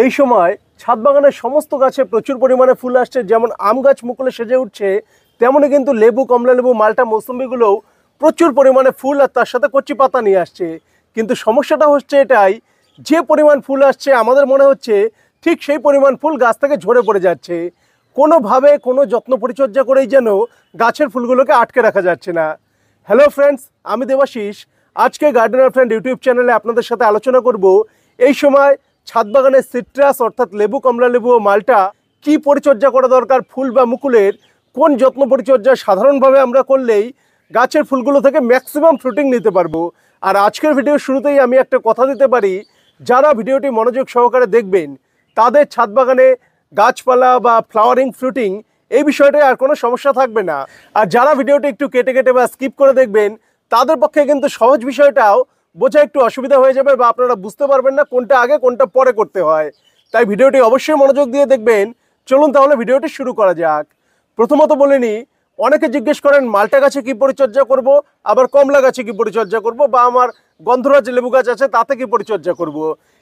এই সময় ছাদ বাগানের সমস্ত গাছে প্রচুর পরিমাণে ফুল আসছে। যেমন আম গাছ মুকুলে সেজে উঠছে, তেমনি কিন্তু লেবু, কমলা লেবু, মাল্টা, মৌসুম্বিগুলোও প্রচুর পরিমাণে ফুল আর তার সাথে কচি পাতা নিয়ে আসছে। কিন্তু সমস্যাটা হচ্ছে এটাই, যে পরিমাণ ফুল আসছে আমাদের মনে হচ্ছে ঠিক সেই পরিমাণ ফুল গাছ থেকে ঝরে পড়ে যাচ্ছে। কোনোভাবে কোনো যত্ন পরিচর্যা করেই যেন গাছের ফুলগুলোকে আটকে রাখা যাচ্ছে না। হ্যালো ফ্রেন্ডস, আমি দেবাশিস। আজকে গার্ডেনার ফ্রেন্ড ইউটিউব চ্যানেলে আপনাদের সাথে আলোচনা করব এই সময় ছাদ বাগানের সিট্রাস অর্থাৎ লেবু, কমলা লেবু ও মাল্টা কি পরিচর্যা করা দরকার, ফুল বা মুকুলের কোন যত্ন পরিচর্যা সাধারণভাবে আমরা করলেই গাছের ফুলগুলো থেকে ম্যাক্সিমাম ফ্রুটিং নিতে পারবো। আর আজকের ভিডিওর শুরুতেই আমি একটা কথা দিতে পারি, যারা ভিডিওটি মনোযোগ সহকারে দেখবেন তাদের ছাদ বাগানে গাছপালা বা ফ্লাওয়ারিং, ফ্রুটিং এই বিষয়টায় আর কোনো সমস্যা থাকবে না। আর যারা ভিডিওটি একটু কেটে কেটে বা স্কিপ করে দেখবেন তাদের পক্ষে কিন্তু সহজ বিষয়টাও বোঝা একটু অসুবিধা হয়ে যাবে, বা আপনারা বুঝতে পারবেন না কোনটা আগে কোনটা পরে করতে হয়। তাই ভিডিওটি অবশ্যই মনোযোগ দিয়ে দেখবেন। চলুন তাহলে ভিডিওটি শুরু করা যাক। প্রথমত বলে নিই, অনেকে জিজ্ঞেস করেন মাল্টা গাছে কী পরিচর্যা করব, আবার কমলা গাছে কী পরিচর্যা করব, বা আমার গন্ধরাজ লেবু গাছ আছে তাতে কী পরিচর্যা করব।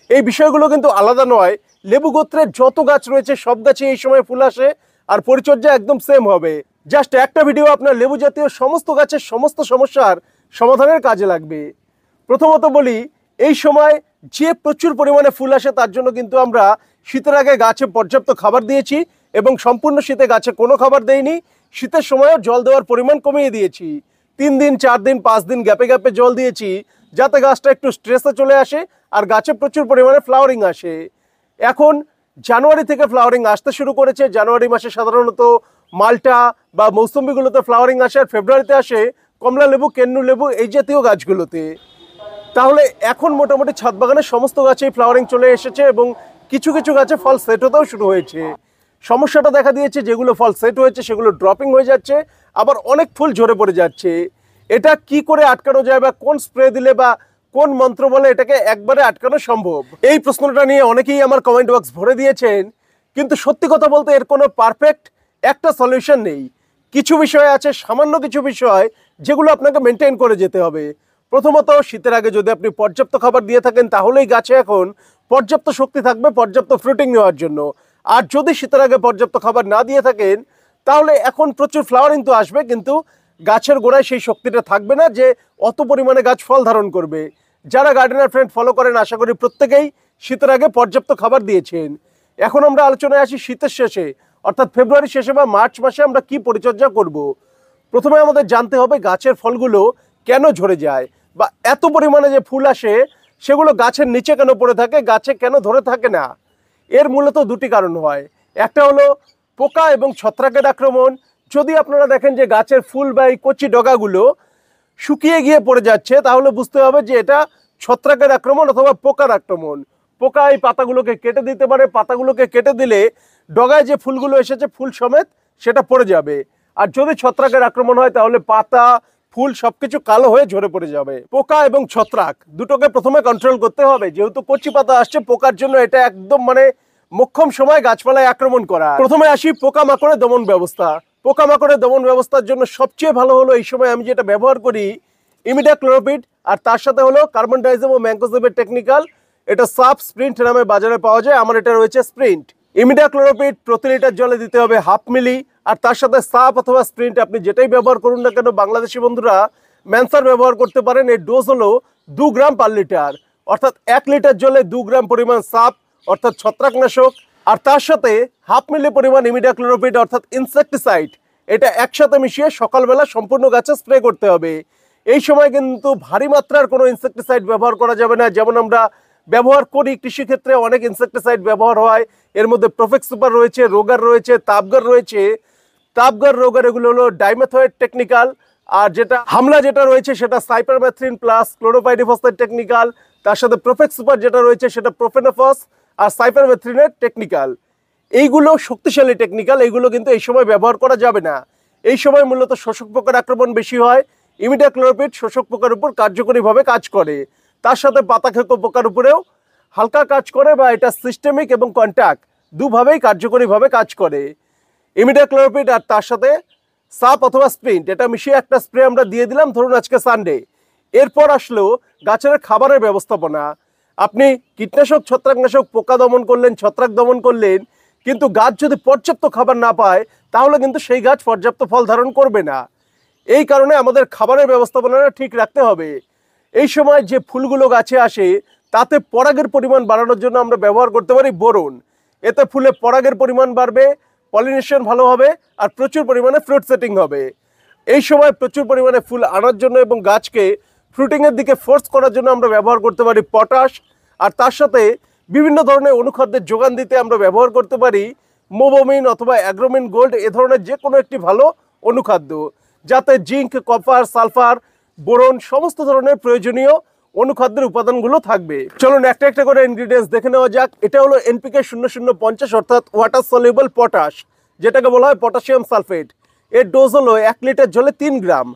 এই বিষয়গুলো কিন্তু আলাদা নয়। লেবু গোত্রের যত গাছ রয়েছে সব গাছে এই সময় ফুল আসে, আর পরিচর্যা একদম সেম হবে। জাস্ট একটা ভিডিও আপনার লেবু জাতীয় সমস্ত গাছের সমস্ত সমস্যার সমাধানের কাজে লাগবে। প্রথমত বলি, এই সময় যে প্রচুর পরিমাণে ফুল আসে তার জন্য কিন্তু আমরা শীতের আগে গাছে পর্যাপ্ত খাবার দিয়েছি, এবং সম্পূর্ণ শীতে গাছে কোনো খাবার দেইনি। শীতের সময়ও জল দেওয়ার পরিমাণ কমিয়ে দিয়েছি। 3 দিন, 4 দিন, 5 দিন গ্যাপে গ্যাপে জল দিয়েছি, যাতে গাছটা একটু স্ট্রেসে চলে আসে আর গাছে প্রচুর পরিমাণে ফ্লাওয়ারিং আসে। এখন জানুয়ারি থেকে ফ্লাওয়ারিং আসতে শুরু করেছে। জানুয়ারি মাসে সাধারণত মাল্টা বা মৌসুম্বিগুলোতে ফ্লাওয়ারিং আসে, আর ফেব্রুয়ারিতে আসে কমলা লেবু, কেন্নু লেবু এই জাতীয় গাছগুলোতে। তাহলে এখন মোটামুটি ছাদ বাগানের সমস্ত গাছেই ফ্লাওয়ারিং চলে এসেছে, এবং কিছু কিছু গাছে ফল সেট হতেও শুরু হয়েছে। সমস্যাটা দেখা দিয়েছে, যেগুলো ফল সেট হয়েছে সেগুলো ড্রপিং হয়ে যাচ্ছে, আবার অনেক ফুল ঝরে পড়ে যাচ্ছে। এটা কি করে আটকানো যায়, বা কোন স্প্রে দিলে বা কোন মন্ত্র বলে এটাকে একবারে আটকানো সম্ভব, এই প্রশ্নটা নিয়ে অনেকেই আমার কমেন্ট বক্স ভরে দিয়েছেন। কিন্তু সত্যি কথা বলতে এর কোনো পারফেক্ট একটা সলিউশন নেই। কিছু বিষয় আছে, সামান্য কিছু বিষয় যেগুলো আপনাকে মেনটেন করে যেতে হবে। প্রথমত, শীতের আগে যদি আপনি পর্যাপ্ত খাবার দিয়ে থাকেন তাহলেই গাছে এখন পর্যাপ্ত শক্তি থাকবে পর্যাপ্ত ফ্রুটিং নেওয়ার জন্য। আর যদি শীতের আগে পর্যাপ্ত খাবার না দিয়ে থাকেন তাহলে এখন প্রচুর ফ্লাওয়ারিং তো আসবে, কিন্তু গাছের গোড়ায় সেই শক্তিটা থাকবে না যে অত পরিমাণে গাছ ফল ধারণ করবে। যারা গার্ডেনার ফ্রেন্ড ফলো করেন আশা করি প্রত্যেকেই শীতের আগে পর্যাপ্ত খাবার দিয়েছেন। এখন আমরা আলোচনায় আসি শীতের শেষে, অর্থাৎ ফেব্রুয়ারি শেষে বা মার্চ মাসে আমরা কি পরিচর্যা করব। প্রথমে আমাদের জানতে হবে গাছের ফলগুলো কেন ঝরে যায়, বা এত পরিমাণে যে ফুল আসে সেগুলো গাছের নিচে কেন পড়ে থাকে, গাছে কেন ধরে থাকে না। এর মূলত দুটি কারণ হয়। একটা হলো পোকা এবং ছত্রাকের আক্রমণ। যদি আপনারা দেখেন যে গাছের ফুল বা এই কচি ডগাগুলো শুকিয়ে গিয়ে পড়ে যাচ্ছে, তাহলে বুঝতে হবে যে এটা ছত্রাকের আক্রমণ অথবা পোকার আক্রমণ। পোকা এই পাতাগুলোকে কেটে দিতে পারে। পাতাগুলোকে কেটে দিলে ডগায় যে ফুলগুলো এসেছে ফুল সমেত সেটা পড়ে যাবে। আর যদি ছত্রাকের আক্রমণ হয় তাহলে পাতা, ফুল সবকিছু কালো হয়ে ঝরে পড়ে যাবে। পোকা এবং ছত্রাক দুটোকে প্রথমে কন্ট্রোল করতে হবে। যেহেতু কচি পাতা আসছে, পোকার জন্য এটা একদম মোক্ষম সময় গাছপালায় আক্রমণ করা। প্রথমে আসি পোকামাকড়ের দমন ব্যবস্থা। পোকামাকড়ের দমন ব্যবস্থার জন্য সবচেয়ে ভালো হলো এই সময় আমি যেটা ব্যবহার করি, ইমিডাক্লোরোপিড, আর তার সাথে হলো কার্বন ডাইজিম ও ম্যাঙ্কোজেবের টেকনিক্যাল। এটা সাব স্প্রিন্ট নামে বাজারে পাওয়া যায়, আমার এটা রয়েছে স্প্রিন্ট। ইমিডাক্লোরোপিড প্রতি লিটার জলে দিতে হবে 1/2 মিলি, আর তার সাথে সাপ অথবা স্প্রিন্ট আপনি যেটাই ব্যবহার করুন না কেন, বাংলাদেশি বন্ধুরা ম্যানসার ব্যবহার করতে পারেন। এর ডোজ হলো 2 গ্রাম পার লিটার, অর্থাৎ 1 লিটার জলে 2 গ্রাম পরিমাণ সাপ অর্থাৎ ছত্রাকনাশক, আর তার সাথে 1/2 মিলি পরিমাণ ইমিডাক্লোরোপিড অর্থাৎ ইনসেকটিসাইড, এটা একসাথে মিশিয়ে সকালবেলা সম্পূর্ণ গাছে স্প্রে করতে হবে। এই সময় কিন্তু ভারী মাত্রার কোনো ইনসেকটিসাইড ব্যবহার করা যাবে না। যেমন আমরা ব্যবহার করি কৃষিক্ষেত্রে অনেক ইনসেকটিসাইড ব্যবহার হয়, এর মধ্যে প্রোফেক্স সুপার রয়েছে, রোগার রয়েছে, তাপগার রয়েছে। তাপগার, রোগার এগুলো হলো ডাইমেথয়েড টেকনিক্যাল, আর যেটা হামলা যেটা রয়েছে সেটা সাইপারমেথ্রিন প্লাস ক্লোরোপাইরিফসের টেকনিক্যাল। তার সাথে প্রোফেক্স সুপার যেটা রয়েছে সেটা প্রোফেনোফস আর সাইপারমেথ্রিনের টেকনিক্যাল। এইগুলো শক্তিশালী টেকনিক্যাল, এইগুলো কিন্তু এই সময় ব্যবহার করা যাবে না। এই সময় মূলত শোষক পোকার আক্রমণ বেশি হয়। ইমিডাক্লোরোপিড শোষক পোকার উপর কার্যকরীভাবে কাজ করে, তার সাথে পাতাখেকো পোকার উপরেও হালকা কাজ করে, বা এটা সিস্টেমিক এবং কন্ট্যাক্ট দুভাবেই কার্যকরীভাবে কাজ করে। ইমিডাক্লোরোপিড আর তার সাথে সাপ অথবা স্প্রিন্ট এটা মিশিয়ে একটা স্প্রে আমরা দিয়ে দিলাম, ধরুন আজকে সানডে। এরপর আসলো গাছের খাবারের ব্যবস্থাপনা। আপনি কীটনাশক ছত্রাকনাশক পোকা দমন করলেন, ছত্রাক দমন করলেন, কিন্তু গাছ যদি পর্যাপ্ত খাবার না পায় তাহলে কিন্তু সেই গাছ পর্যাপ্ত ফল ধারণ করবে না। এই কারণে আমাদের খাবারের ব্যবস্থাপনাটা ঠিক রাখতে হবে। এই সময় যে ফুলগুলো গাছে আসে তাতে পরাগের পরিমাণ বাড়ানোর জন্য আমরা ব্যবহার করতে পারি বোরন। এতে ফুলে পরাগের পরিমাণ বাড়বে, পলিনেশন ভালো হবে আর প্রচুর পরিমাণে ফ্রুট সেটিং হবে। এই সময় প্রচুর পরিমাণে ফুল আনার জন্য এবং গাছকে ফ্রুটিংয়ের দিকে ফোর্স করার জন্য আমরা ব্যবহার করতে পারি পটাশ। আর তার সাথে বিভিন্ন ধরনের অনুখাদ্যের যোগান দিতে আমরা ব্যবহার করতে পারি মোবোমিন অথবা অ্যাগ্রোমিন গোল্ড, এ ধরনের যে কোনো একটি ভালো অনুখাদ্য, যাতে জিঙ্ক, কপার, সালফার, বোরন সমস্ত ধরনের প্রয়োজনীয় অনুখাদ্যের উপাদানগুলো থাকবে। চলুন একটা একটা করে ইনগ্রিডিয়েন্টস দেখে নেওয়া যাক। এটা হলো এনপিকে 0050 অর্থাৎ ওয়াটার সলিউবল পটাশ, যেটাকে বলা হয় পটাশিয়াম সালফেট। এর ডোজ হলো 1 লিটার জলে 3 গ্রাম।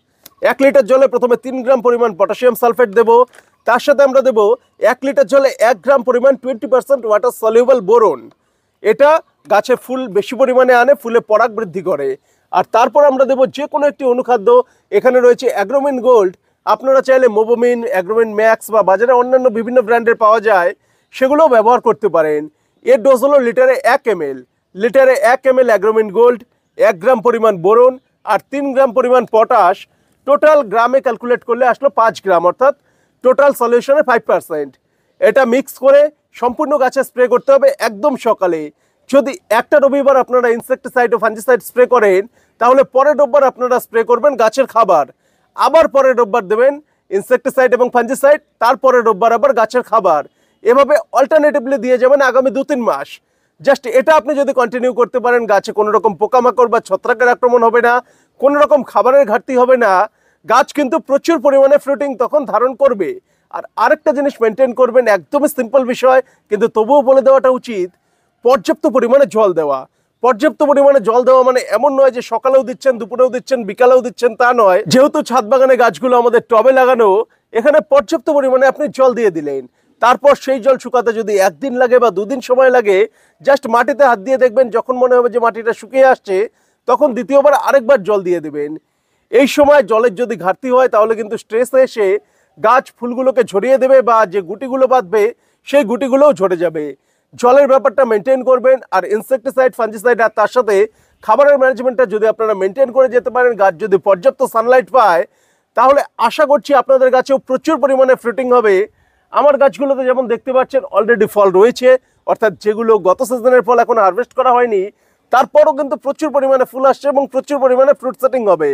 1 লিটার জলে প্রথমে 3 গ্রাম পরিমাণ পটাশিয়াম সালফেট দেব, তার সাথে আমরা দেব 1 লিটার জলে 1 গ্রাম পরিমাণ 20% ওয়াটার সলিউবল বোরন। এটা গাছে ফুল বেশি পরিমাণে আনে, ফুলে পরাগ বৃদ্ধি করে। আর তারপর আমরা দেব যে কোনো একটি অনুখাদ্য। এখানে রয়েছে অ্যাগ্রোমিন গোল্ড, আপনারা চাইলে মোবোমিন, অ্যাগ্রোমিন ম্যাক্স বা বাজারে অন্যান্য বিভিন্ন ব্র্যান্ডের পাওয়া যায়, সেগুলোও ব্যবহার করতে পারেন। এর ডোজ হলো লিটারে 1 ml। লিটারে 1 ml অ্যাগ্রোমিন গোল্ড, 1 গ্রাম পরিমাণ বোরন আর 3 গ্রাম পরিমাণ পটাশ। টোটাল গ্রামে ক্যালকুলেট করলে আসলো 5 গ্রাম, অর্থাৎ টোটাল সলিউশনে 5%। এটা মিক্স করে সম্পূর্ণ গাছে স্প্রে করতে হবে একদম সকালে। যদি একটা রবিবার আপনারা ইনসেক্টিসাইড ও ফাঞ্জিসাইড স্প্রে করেন, তাহলে পরের রোববার আপনারা স্প্রে করবেন গাছের খাবার, আবার পরের রোববার দেবেন ইনসেক্টিসাইড এবং ফাঞ্জিসাইড, তারপরের রোববার আবার গাছের খাবার। এভাবে অল্টারনেটিভলি দিয়ে যাবেন আগামী 2-3 মাস। জাস্ট এটা আপনি যদি কন্টিনিউ করতে পারেন, গাছে কোনো রকম পোকামাকড় বা ছত্রাকের আক্রমণ হবে না, কোনো রকম খাবারের ঘাটতি হবে না, গাছ কিন্তু প্রচুর পরিমাণে ফ্রুটিং তখন ধারণ করবে। আর আরেকটা জিনিস মেনটেন করবেন, একদমই সিম্পল বিষয় কিন্তু তবুও বলে দেওয়াটা উচিত, পর্যাপ্ত পরিমাণে জল দেওয়া। পর্যাপ্ত পরিমাণে জল দেওয়া মানে এমন নয় যে সকালেও দিচ্ছেন, দুপুরেও দিচ্ছেন, বিকালেও দিচ্ছেন, তা নয়। যেহেতু ছাদ বাগানে গাছগুলো আমাদের টবে লাগানো, এখানে পর্যাপ্ত পরিমাণে আপনি জল দিয়ে দিলেন, তারপর সেই জল শুকাতে যদি 1 দিন লাগে বা 2 দিন সময় লাগে, জাস্ট মাটিতে হাত দিয়ে দেখবেন, যখন মনে হবে যে মাটিটা শুকিয়ে আসছে তখন দ্বিতীয়বার আরেকবার জল দিয়ে দেবেন। এই সময় জলের যদি ঘাটতি হয় তাহলে কিন্তু স্ট্রেস এসে গাছ ফুলগুলোকে ঝরিয়ে দেবে বা যে গুটিগুলো বাঁধবে সেই গুটিগুলোও ঝরে যাবে। জলের ব্যাপারটা মেনটেন করবেন। আর ইনসেক্টিসাইড, ফাঞ্জিসাইড আর তার সাথে খাবারের ম্যানেজমেন্টটা যদি আপনারা মেনটেন করে যেতে পারেন, গাছ যদি পর্যাপ্ত সানলাইট পায়, তাহলে আশা করছি আপনাদের গাছেও প্রচুর পরিমাণে ফ্রুটিং হবে। আমার গাছগুলোতে যেমন দেখতে পাচ্ছেন অলরেডি ফল রয়েছে, অর্থাৎ যেগুলো গত সিজনের ফল এখন হারভেস্ট করা হয়নি, তারপরও কিন্তু প্রচুর পরিমাণে ফুল আসছে এবং প্রচুর পরিমাণে ফ্রুট সেটিং হবে।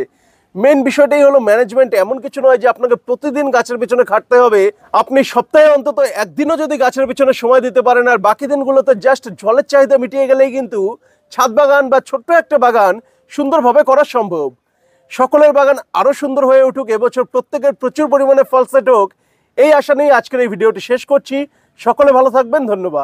মেন বিষয়টাই হলো ম্যানেজমেন্ট। এমন কিছু নয় যে আপনাকে প্রতিদিন গাছের পিছনে খাটতে হবে। আপনি সপ্তাহে অন্তত একদিনও যদি গাছের পিছনে সময় দিতে পারেন আর বাকি দিনগুলোতে জাস্ট জলের চাহিদা মিটিয়ে গেলেই কিন্তু ছাদ বাগান বা ছোট্ট একটা বাগান সুন্দরভাবে করা সম্ভব। সকলের বাগান আরও সুন্দর হয়ে উঠুক, এবছর প্রত্যেকের প্রচুর পরিমাণে ফল সেট হোক, এই আশা নিয়ে আজকের এই ভিডিওটি শেষ করছি। সকলে ভালো থাকবেন, ধন্যবাদ।